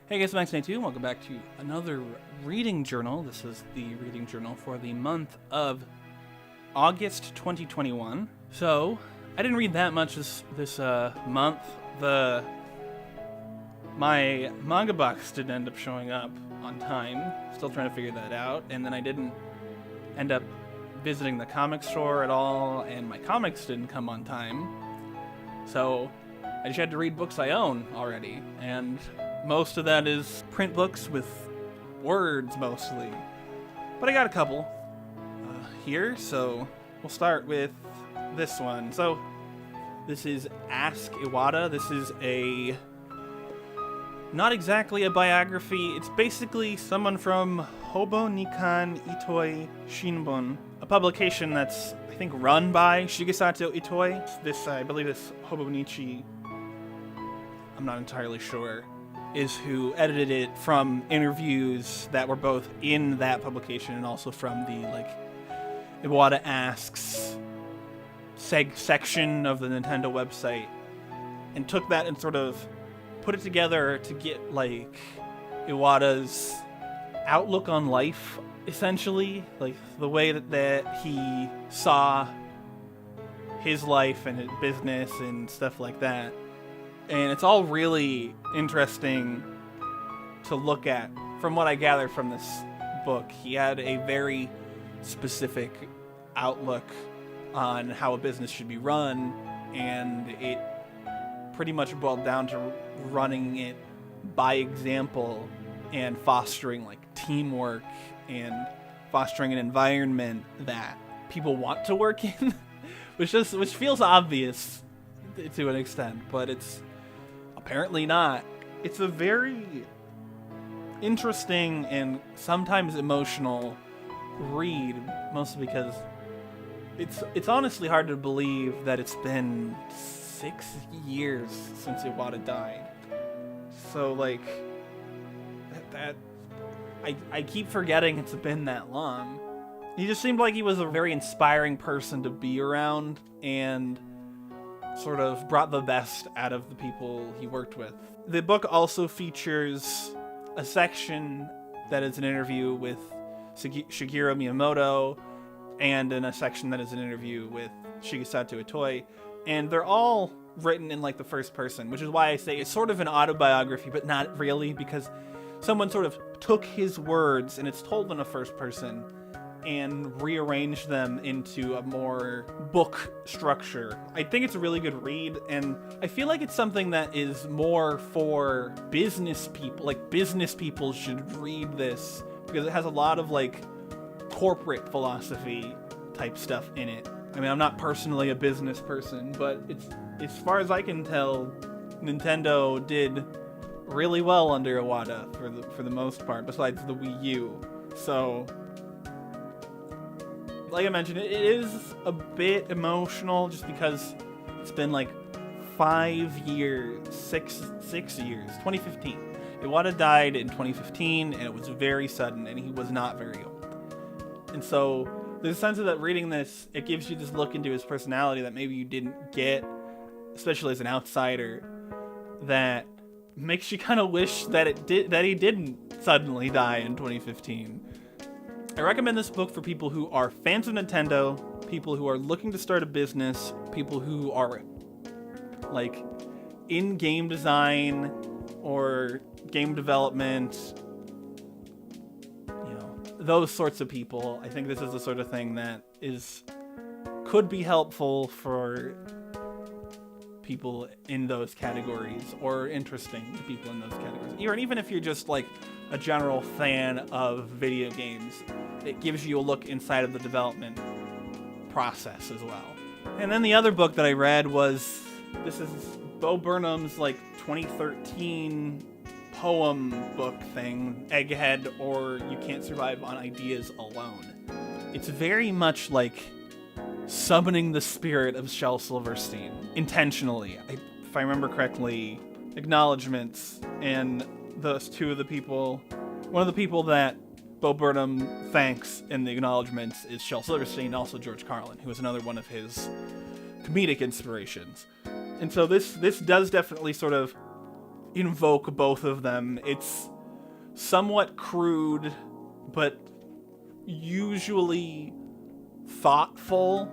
Hey guys, Max92, and welcome back to another reading journal. This is the reading journal for the month of August 2021. So, I didn't read that much this month. My manga box didn't end up showing up on time. Still trying to figure that out. And then I didn't end up visiting the comic store at all, and my comics didn't come on time. So, I just had to read books I own already, and most of that is print books with words, mostly. But I got a couple here, so we'll start with this one. So, this is Ask Iwata. This is not exactly a biography. It's basically someone from Hobo, Nikkan, Itoi, Shinbun, a publication that's, I think, run by Shigesato Itoi. I believe this Hobonichi, I'm not entirely sure, is who edited it from interviews that were both in that publication and also from the, Iwata Asks section of the Nintendo website, and took that and sort of put it together to get, Iwata's outlook on life, essentially. The way that he saw his life and his business and stuff like that. And it's all really interesting to look at. From what I gathered from this book, he had a very specific outlook on how a business should be run, and it pretty much boiled down to running it by example and fostering teamwork and fostering an environment that people want to work in, which feels obvious to an extent, but it's apparently not. It's a very interesting and sometimes emotional read, mostly because it's honestly hard to believe that it's been 6 years since Iwata died. So I keep forgetting it's been that long. He just seemed like he was a very inspiring person to be around, and sort of brought the best out of the people he worked with. The book also features a section that is an interview with Shigeru Miyamoto, and in a section that is an interview with Shigesato Itoi, and they're all written in the first person, which is why I say it's sort of an autobiography, but not really, because someone sort of took his words, and it's told in a first person, and rearrange them into a more book structure. I think it's a really good read, and I feel like it's something that is more for business people. Business people should read this, because it has a lot of corporate philosophy type stuff in it. I mean, I'm not personally a business person, but it's, as far as I can tell, Nintendo did really well under Iwata for the most part, besides the Wii U. So, like I mentioned, it is a bit emotional just because it's been 6 years, 2015. Iwata died in 2015, and it was very sudden, and he was not very old. And so there's a sense of that reading this, it gives you this look into his personality that maybe you didn't get, especially as an outsider, that makes you kind of wish that he didn't suddenly die in 2015. I recommend this book for people who are fans of Nintendo, people who are looking to start a business, people who are in game design or game development, those sorts of people. I think this is the sort of thing that could be helpful for people in those categories, or interesting to people in those categories. Even if you're just a general fan of video games, it gives you a look inside of the development process as well. And then the other book that I read this is Bo Burnham's 2013 poem book thing, Egghead, or You Can't Survive on Ideas Alone. It's very much summoning the spirit of Shel Silverstein, intentionally. If I remember correctly, acknowledgements, and those two of the people, one of the people that Bo Burnham thanks in the acknowledgements is Shel Silverstein, also George Carlin, who was another one of his comedic inspirations. And so this does definitely sort of invoke both of them. It's somewhat crude, but usually thoughtful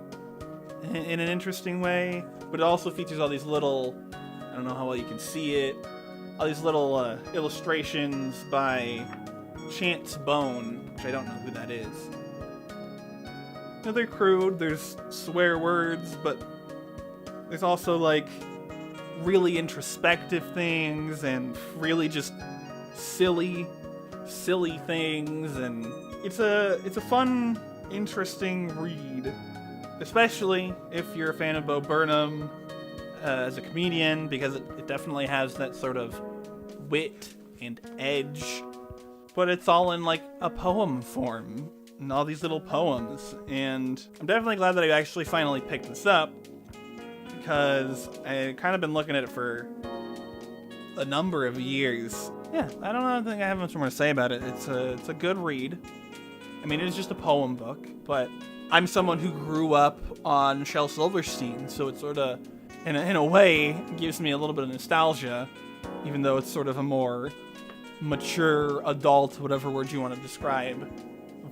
in an interesting way. But it also features all these little, I don't know how well you can see it, all these little illustrations by Chance Bone, which I don't know who that is. They're crude, there's swear words, but there's also like really introspective things and really just silly things, and it's a fun, interesting read, especially if you're a fan of Bo Burnham as a comedian, because it definitely has that sort of wit and edge, but it's all in like a poem form and all these little poems. And I'm definitely glad that I actually finally picked this up, because I kind of been looking at it for a number of years. Yeah, I don't think I have much more to say about it. It's a good read. I mean, it's just a poem book, but I'm someone who grew up on Shel Silverstein, so it sort of, in a way, gives me a little bit of nostalgia, even though it's sort of a more mature, adult, whatever word you want to describe,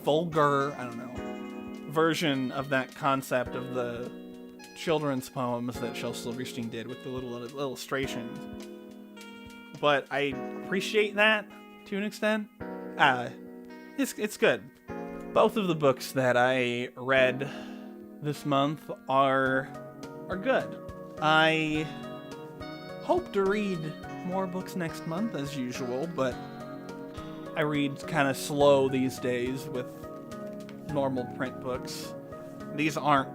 vulgar, I don't know, version of that concept of the children's poems that Shel Silverstein did with the little illustrations. But I appreciate that to an extent. It's good. Both of the books that I read this month are good. I hope to read more books next month as usual, but I read kind of slow these days with normal print books. These aren't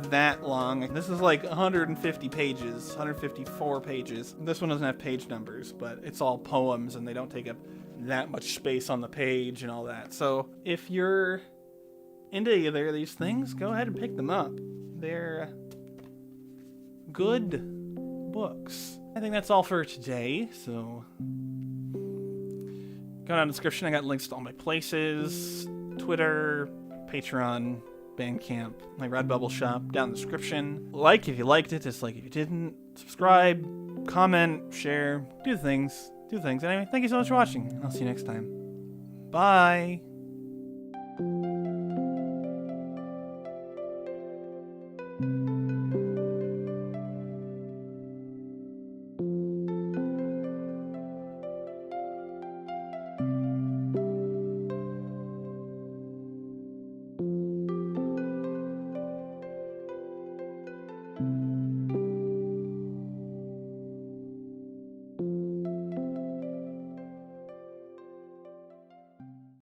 that long. This is like 150 pages, 154 pages. This one doesn't have page numbers, but it's all poems and they don't take up that much space on the page and all that. So if you're into either of these things, go ahead and pick them up. They're good books. I think that's all for today, so go down in the description. I got links to all my places, Twitter, Patreon, Bandcamp, my Redbubble shop down in the description. Like if you liked it, dislike if you didn't. Subscribe, comment, share, do things. Anyway, thank you so much for watching. I'll see you next time. Bye.